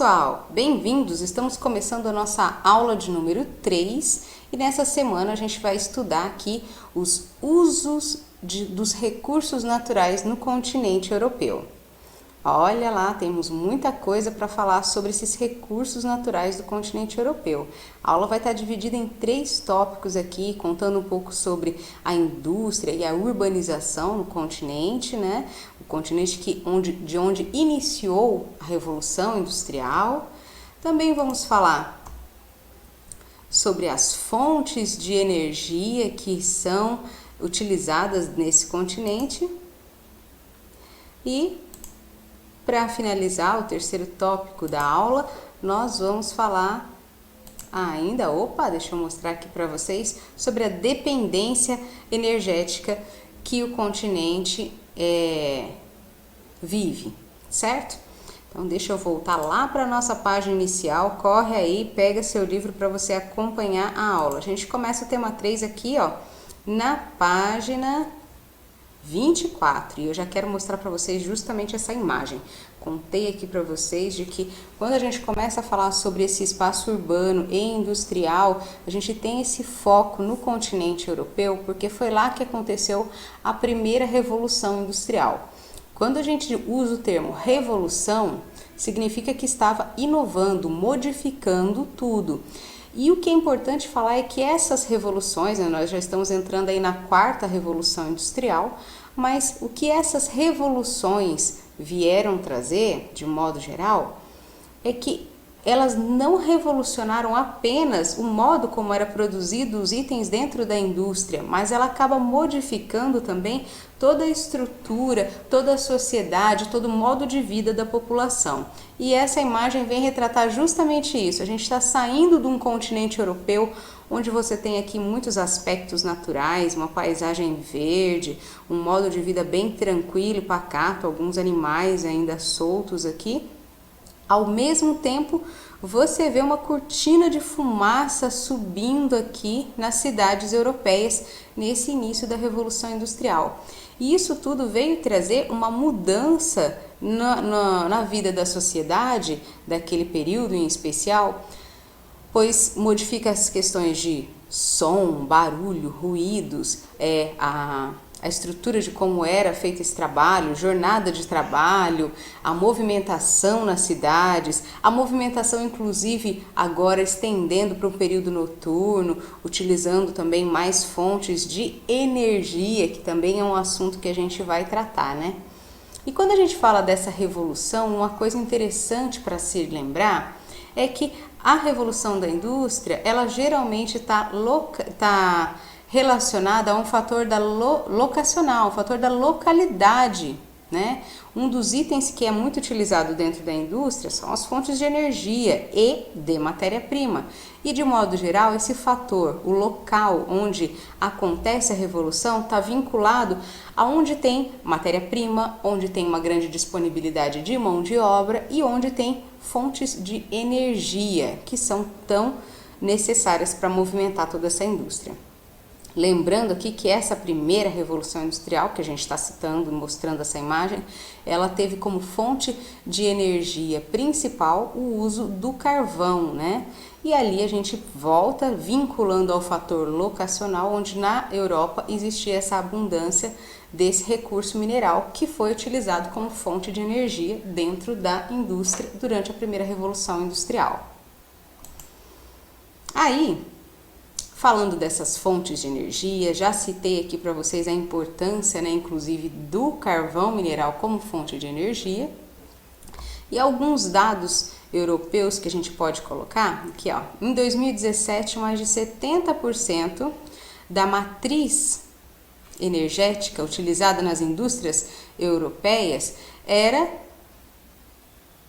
pessoal, bem-vindos! Estamos começando a nossa aula de número 3 e nessa semana a gente vai estudar aqui os usos dos recursos naturais no continente europeu. Olha lá, temos muita coisa para falar sobre esses recursos naturais do continente europeu. A aula vai estar dividida em 3 tópicos aqui, contando um pouco sobre a indústria e a urbanização no continente, né? O continente de onde iniciou a Revolução Industrial. Também vamos falar sobre as fontes de energia que são utilizadas nesse continente. E para finalizar o terceiro tópico da aula, nós vamos falar ainda, deixa eu mostrar aqui para vocês, sobre a dependência energética que o continente vive, certo? Então deixa eu voltar lá para a nossa página inicial, corre aí, pega seu livro para você acompanhar a aula. A gente começa o tema 3 aqui, na página 24, e eu já quero mostrar para vocês justamente essa imagem. Contei aqui para vocês de que quando a gente começa a falar sobre esse espaço urbano e industrial, a gente tem esse foco no continente europeu, porque foi lá que aconteceu a primeira revolução industrial. Quando a gente usa o termo revolução, significa que estava inovando, modificando tudo. E o que é importante falar é que essas revoluções, nós já estamos entrando aí na 4ª revolução industrial, mas o que essas revoluções vieram trazer, de modo geral, é que elas não revolucionaram apenas o modo como era produzido os itens dentro da indústria, mas ela acaba modificando também toda a estrutura, toda a sociedade, todo o modo de vida da população. E essa imagem vem retratar justamente isso. A gente está saindo de um continente europeu onde você tem aqui muitos aspectos naturais, uma paisagem verde, um modo de vida bem tranquilo e pacato, alguns animais ainda soltos aqui. Ao mesmo tempo, você vê uma cortina de fumaça subindo aqui nas cidades europeias nesse início da Revolução Industrial. E isso tudo veio trazer uma mudança na vida da sociedade, daquele período em especial, pois modifica as questões de som, barulho, ruídos, a estrutura de como era feito esse trabalho, jornada de trabalho, a movimentação nas cidades, a movimentação inclusive agora estendendo para um período noturno, utilizando também mais fontes de energia, que também é um assunto que a gente vai tratar, né? E quando a gente fala dessa revolução, uma coisa interessante para se lembrar é que a revolução da indústria, ela geralmente está relacionada a um fator locacional, um fator da localidade, né? Um dos itens que é muito utilizado dentro da indústria são as fontes de energia e de matéria-prima. E de modo geral, esse fator, o local onde acontece a revolução, está vinculado a onde tem matéria-prima, onde tem uma grande disponibilidade de mão de obra e onde tem fontes de energia que são tão necessárias para movimentar toda essa indústria. Lembrando aqui que essa primeira revolução industrial que a gente está citando, mostrando essa imagem, ela teve como fonte de energia principal o uso do carvão, né? E ali a gente volta vinculando ao fator locacional, onde na Europa existia essa abundância desse recurso mineral que foi utilizado como fonte de energia dentro da indústria durante a primeira revolução industrial. Aí, falando dessas fontes de energia, já citei aqui para vocês a importância, né, inclusive, do carvão mineral como fonte de energia. E alguns dados europeus que a gente pode colocar aqui, em 2017, mais de 70% da matriz energética utilizada nas indústrias europeias era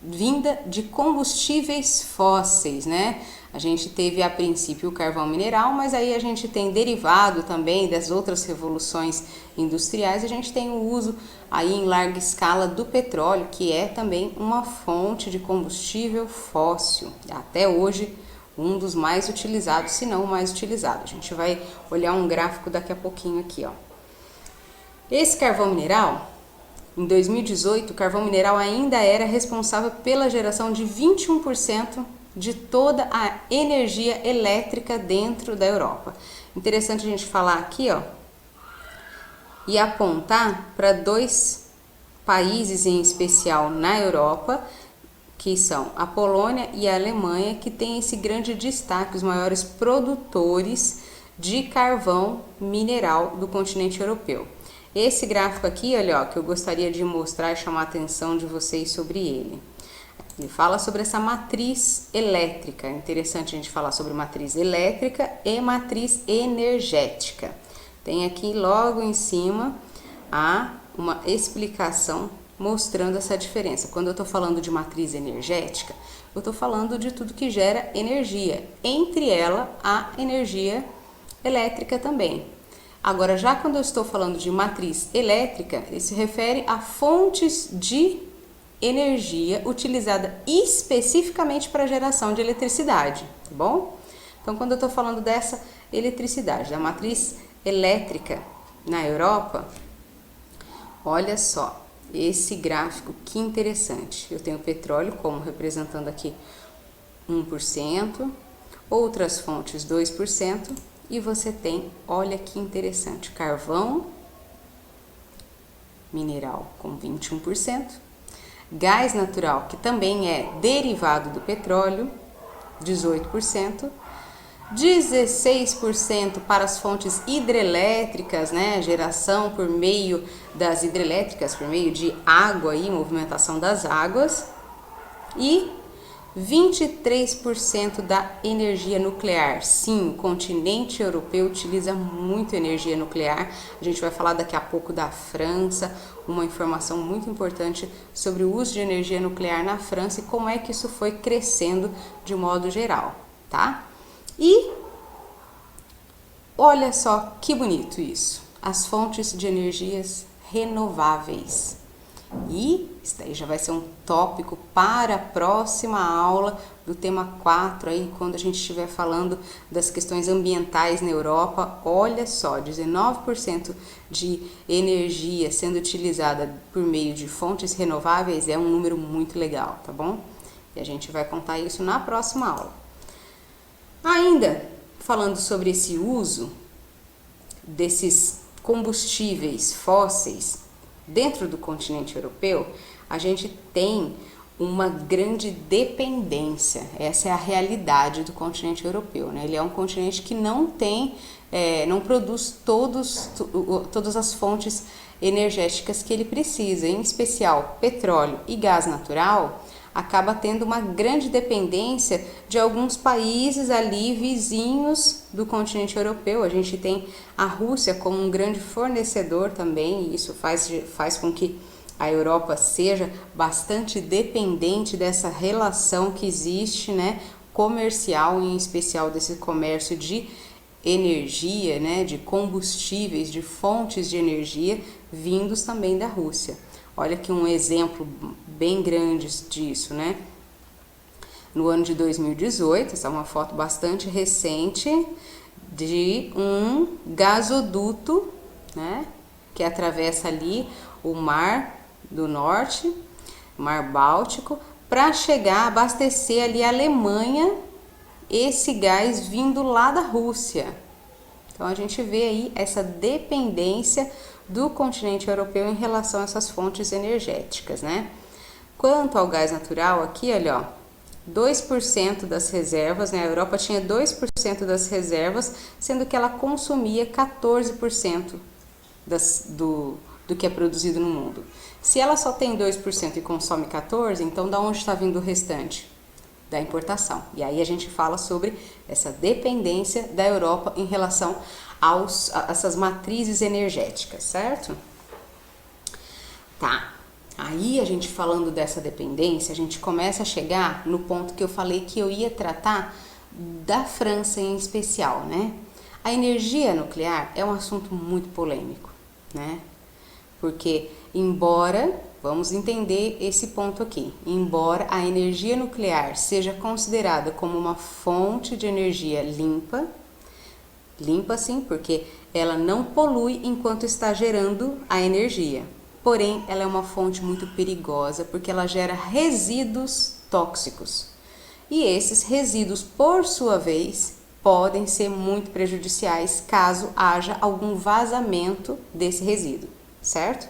vinda de combustíveis fósseis, né? A gente teve a princípio o carvão mineral, mas aí a gente tem derivado também das outras revoluções industriais, a gente tem o uso aí em larga escala do petróleo, que é também uma fonte de combustível fóssil. Até hoje, um dos mais utilizados, se não o mais utilizado. A gente vai olhar um gráfico daqui a pouquinho aqui, Esse carvão mineral, em 2018, o carvão mineral ainda era responsável pela geração de 21% de toda a energia elétrica dentro da Europa. Interessante a gente falar aqui, ó, e apontar para dois países em especial na Europa, que são a Polônia e a Alemanha, que têm esse grande destaque, os maiores produtores de carvão mineral do continente europeu. Esse gráfico aqui, olha, ó, que eu gostaria de mostrar e chamar a atenção de vocês sobre ele. Ele fala sobre essa matriz elétrica. É interessante a gente falar sobre matriz elétrica e matriz energética. Tem aqui logo em cima uma explicação mostrando essa diferença. Quando eu estou falando de matriz energética, eu estou falando de tudo que gera energia, entre ela a energia elétrica também. Agora, já quando eu estou falando de matriz elétrica, ele se refere a fontes de energia utilizada especificamente para a geração de eletricidade, tá bom? Então, quando eu estou falando dessa eletricidade, da matriz elétrica na Europa, olha só esse gráfico, que interessante. Eu tenho o petróleo como representando aqui 1%, outras fontes 2%, e você tem, olha que interessante, carvão mineral com 21%, gás natural, que também é derivado do petróleo, 18%, 16% para as fontes hidrelétricas, né, geração por meio das hidrelétricas, por meio de água e movimentação das águas, e 23% da energia nuclear. Sim, o continente europeu utiliza muito energia nuclear. A gente vai falar daqui a pouco da França, uma informação muito importante sobre o uso de energia nuclear na França e como é que isso foi crescendo de modo geral, tá? E olha só que bonito isso, as fontes de energias renováveis. E isso daí já vai ser um tópico para a próxima aula do tema 4, aí, quando a gente estiver falando das questões ambientais na Europa. Olha só, 19% de energia sendo utilizada por meio de fontes renováveis é um número muito legal, tá bom? E a gente vai contar isso na próxima aula. Ainda falando sobre esse uso desses combustíveis fósseis dentro do continente europeu, a gente tem uma grande dependência. Essa é a realidade do continente europeu, né? Ele é um continente que não tem, não produz todas as fontes energéticas que ele precisa, em especial petróleo e gás natural. Acaba tendo uma grande dependência de alguns países ali vizinhos do continente europeu. A gente tem a Rússia como um grande fornecedor também, e isso faz com que a Europa seja bastante dependente dessa relação que existe, né, comercial, em especial desse comércio de energia, né, de combustíveis, de fontes de energia vindos também da Rússia. Olha aqui um exemplo bem grande disso, né? No ano de 2018, essa é uma foto bastante recente de um gasoduto, né, que atravessa ali o Mar do Norte, o Mar Báltico, para chegar a abastecer ali a Alemanha, esse gás vindo lá da Rússia. Então a gente vê aí essa dependência do continente europeu em relação a essas fontes energéticas, né? Quanto ao gás natural, aqui, olha, ó, 2% das reservas, né? A Europa tinha 2% das reservas, sendo que ela consumia 14% do que é produzido no mundo. Se ela só tem 2% e consome 14%, então da onde está vindo o restante? Da importação. E aí a gente fala sobre essa dependência da Europa em relação a essas matrizes energéticas, certo? Tá. Aí a gente falando dessa dependência, a gente começa a chegar no ponto que eu falei que eu ia tratar da França em especial, né? A energia nuclear é um assunto muito polêmico, né? Porque embora, vamos entender esse ponto aqui, embora a energia nuclear seja considerada como uma fonte de energia limpa sim, porque ela não polui enquanto está gerando a energia, porém ela é uma fonte muito perigosa porque ela gera resíduos tóxicos. E esses resíduos, por sua vez, podem ser muito prejudiciais caso haja algum vazamento desse resíduo, certo?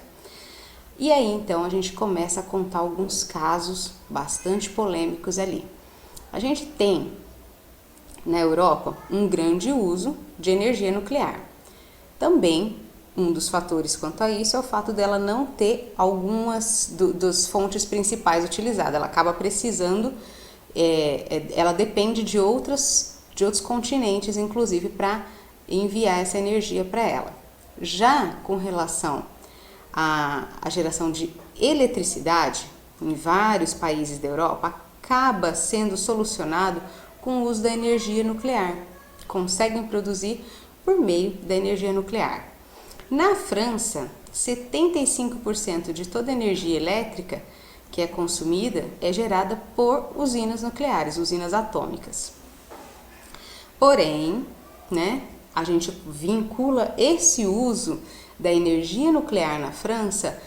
E aí então a gente começa a contar alguns casos bastante polêmicos ali. A gente tem na Europa um grande uso de energia nuclear. Também um dos fatores quanto a isso é o fato dela não ter algumas das fontes principais utilizadas. Ela acaba precisando, ela depende de outros continentes, inclusive, para enviar essa energia para ela. Já com relação à geração de eletricidade, em vários países da Europa, acaba sendo solucionado com o uso da energia nuclear. Conseguem produzir por meio da energia nuclear. Na França, 75% de toda a energia elétrica que é consumida é gerada por usinas nucleares, usinas atômicas. Porém, a gente vincula esse uso da energia nuclear na França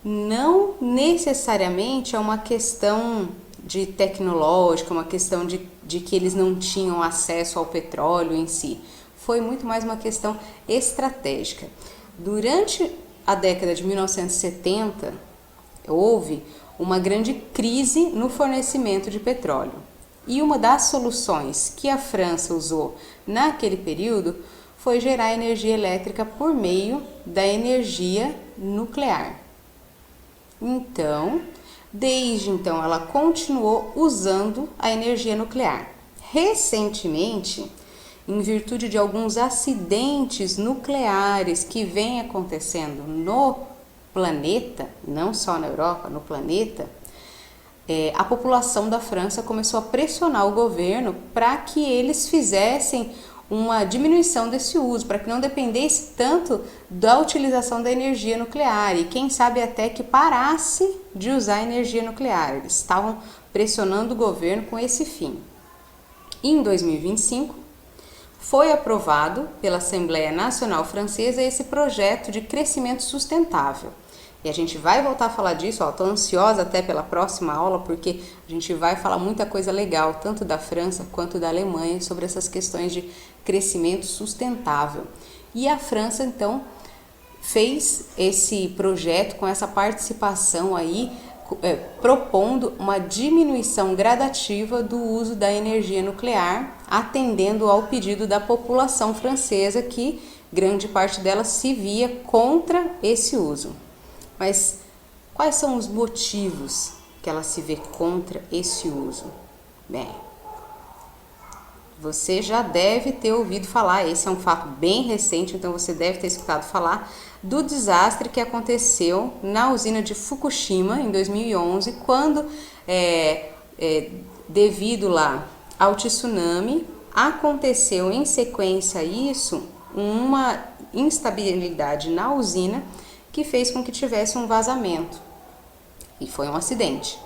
não necessariamente a uma questão de tecnológica, uma questão de que eles não tinham acesso ao petróleo em si. Foi muito mais uma questão estratégica. Durante a década de 1970, houve uma grande crise no fornecimento de petróleo. E uma das soluções que a França usou naquele período foi gerar energia elétrica por meio da energia nuclear. Então, desde então, ela continuou usando a energia nuclear. Recentemente, em virtude de alguns acidentes nucleares que vêm acontecendo no planeta, não só na Europa, no planeta, a população da França começou a pressionar o governo para que eles fizessem uma diminuição desse uso, para que não dependesse tanto da utilização da energia nuclear e quem sabe até que parasse de usar energia nuclear. Eles estavam pressionando o governo com esse fim. Em 2025, foi aprovado pela Assembleia Nacional Francesa esse projeto de crescimento sustentável. E a gente vai voltar a falar disso, estou ansiosa até pela próxima aula, porque a gente vai falar muita coisa legal, tanto da França quanto da Alemanha, sobre essas questões de crescimento sustentável. E a França, então, fez esse projeto com essa participação aí, propondo uma diminuição gradativa do uso da energia nuclear, atendendo ao pedido da população francesa, que grande parte dela se via contra esse uso. Mas quais são os motivos que ela se vê contra esse uso? Bem, você já deve ter ouvido falar, esse é um fato bem recente, então você deve ter escutado falar do desastre que aconteceu na usina de Fukushima em 2011, quando, devido lá ao tsunami, aconteceu em sequência a isso uma instabilidade na usina que fez com que tivesse um vazamento, e foi um acidente.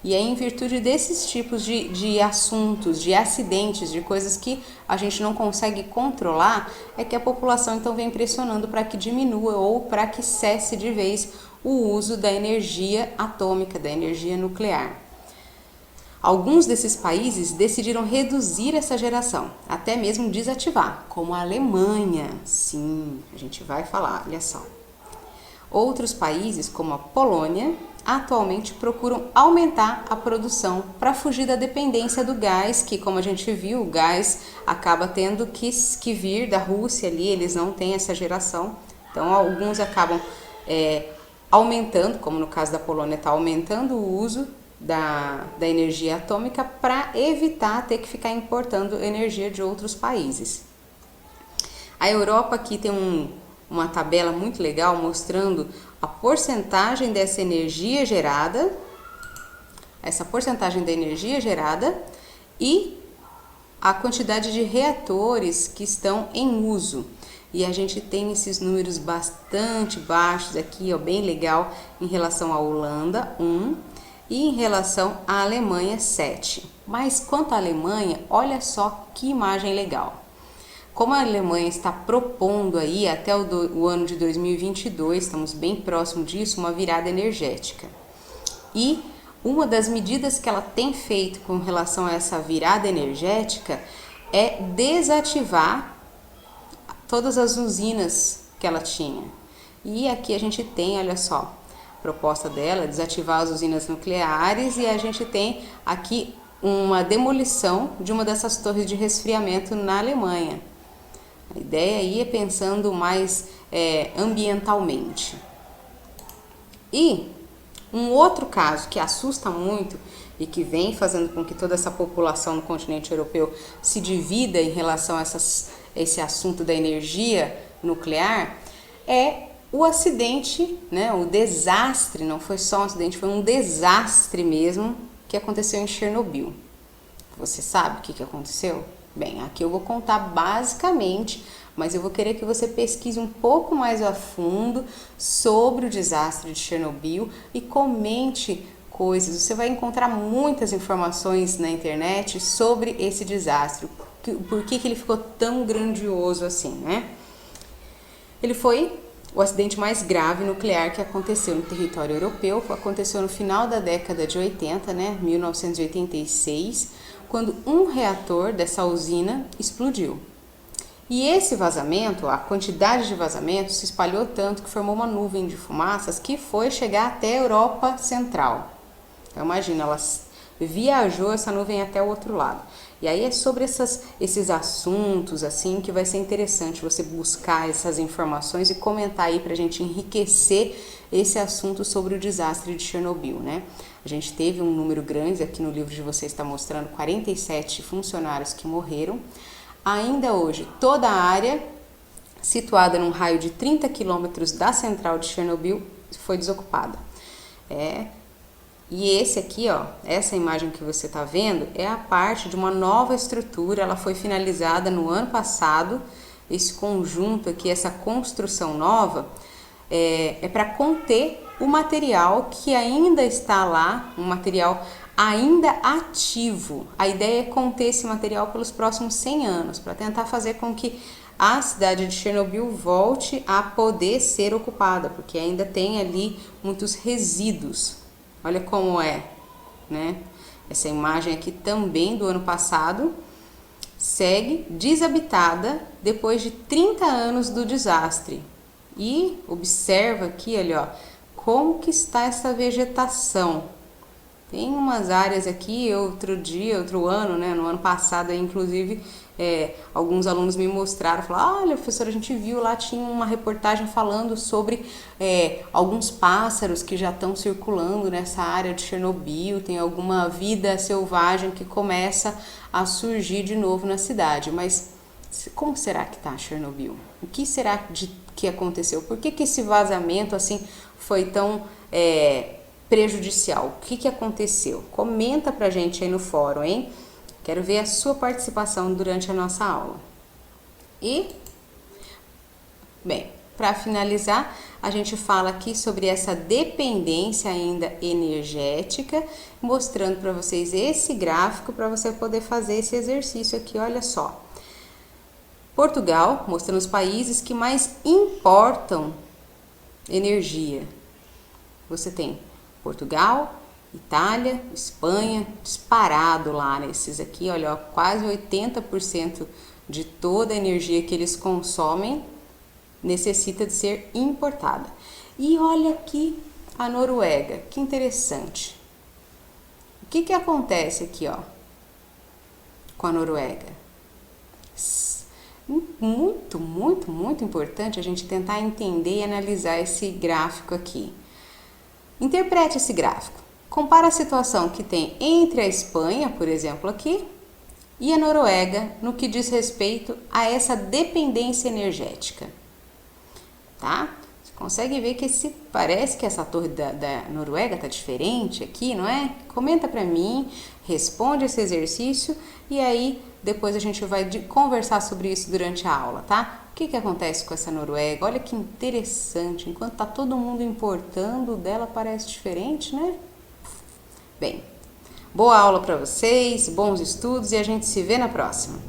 E aí, em virtude desses tipos de assuntos, de acidentes, de coisas que a gente não consegue controlar, é que a população então vem pressionando para que diminua ou para que cesse de vez o uso da energia atômica, da energia nuclear. Alguns desses países decidiram reduzir essa geração, até mesmo desativar, como a Alemanha. Sim, a gente vai falar, olha só. Outros países, como a Polônia, atualmente procuram aumentar a produção para fugir da dependência do gás, que, como a gente viu, o gás acaba tendo que vir da Rússia ali, eles não têm essa geração. Então, alguns acabam aumentando, como no caso da Polônia, está aumentando o uso da energia atômica para evitar ter que ficar importando energia de outros países. A Europa aqui tem uma tabela muito legal mostrando a porcentagem dessa energia gerada, e a quantidade de reatores que estão em uso. E a gente tem esses números bastante baixos aqui, ó, bem legal, em relação à Holanda, 1, e em relação à Alemanha, 7. Mas quanto à Alemanha, olha só que imagem legal. Como a Alemanha está propondo aí até o ano de 2022, estamos bem próximo disso, uma virada energética. E uma das medidas que ela tem feito com relação a essa virada energética é desativar todas as usinas que ela tinha. E aqui a gente tem, olha só, a proposta dela é desativar as usinas nucleares, e a gente tem aqui uma demolição de uma dessas torres de resfriamento na Alemanha. A ideia aí é pensando mais ambientalmente. E um outro caso que assusta muito e que vem fazendo com que toda essa população no continente europeu se divida em relação a esse assunto da energia nuclear é o acidente, né, o desastre, não foi só um acidente, foi um desastre mesmo que aconteceu em Chernobyl. Você sabe o que aconteceu? Bem, aqui eu vou contar basicamente, mas eu vou querer que você pesquise um pouco mais a fundo sobre o desastre de Chernobyl e comente coisas. Você vai encontrar muitas informações na internet sobre esse desastre, por que ele ficou tão grandioso assim, né? Ele foi o acidente mais grave nuclear que aconteceu no território europeu, aconteceu no final da década de 80, né, 1986, quando um reator dessa usina explodiu. E esse vazamento, a quantidade de vazamento se espalhou tanto que formou uma nuvem de fumaças que foi chegar até a Europa Central. Então imagina, ela viajou essa nuvem até o outro lado. E aí é sobre esses assuntos assim que vai ser interessante você buscar essas informações e comentar aí pra gente enriquecer esse assunto sobre o desastre de Chernobyl, né? A gente teve um número grande, aqui no livro de vocês está mostrando 47 funcionários que morreram. Ainda hoje, toda a área situada num raio de 30 quilômetros da central de Chernobyl foi desocupada. E esse aqui, ó, essa imagem que você está vendo é a parte de uma nova estrutura, ela foi finalizada no ano passado. Esse conjunto aqui, essa construção nova, é para conter o material que ainda está lá, um material ainda ativo. A ideia é conter esse material pelos próximos 100 anos, para tentar fazer com que a cidade de Chernobyl volte a poder ser ocupada, porque ainda tem ali muitos resíduos. Olha como é, né? Essa imagem aqui também do ano passado segue desabitada depois de 30 anos do desastre. E observa aqui, olha, ó, como que está essa vegetação. Tem umas áreas aqui, outro ano, né, no ano passado, inclusive, alguns alunos me mostraram, falaram, olha, professora, a gente viu lá, tinha uma reportagem falando sobre alguns pássaros que já estão circulando nessa área de Chernobyl, tem alguma vida selvagem que começa a surgir de novo na cidade. Mas como será que está Chernobyl? O que será que aconteceu? Por que esse vazamento assim foi tão prejudicial? O que aconteceu? Comenta pra gente aí no fórum, hein? Quero ver a sua participação durante a nossa aula. E, bem, para finalizar, a gente fala aqui sobre essa dependência ainda energética, mostrando para vocês esse gráfico para você poder fazer esse exercício aqui, olha só. Portugal, mostrando os países que mais importam energia. Você tem Portugal, Itália, Espanha, disparado lá nesses aqui, olha, ó, quase 80% de toda a energia que eles consomem necessita de ser importada. E olha aqui a Noruega, que interessante. O que acontece aqui, ó, com a Noruega? Muito, muito, muito importante a gente tentar entender e analisar esse gráfico aqui. Interprete esse gráfico. Compara a situação que tem entre a Espanha, por exemplo, aqui, e a Noruega no que diz respeito a essa dependência energética. Tá? Você consegue ver que parece que essa torre da Noruega tá diferente aqui, não é? Comenta para mim, responde esse exercício e aí depois a gente vai conversar sobre isso durante a aula, tá? O que acontece com essa Noruega? Olha que interessante, enquanto tá todo mundo importando, o dela parece diferente, né? Bem, boa aula para vocês, bons estudos e a gente se vê na próxima.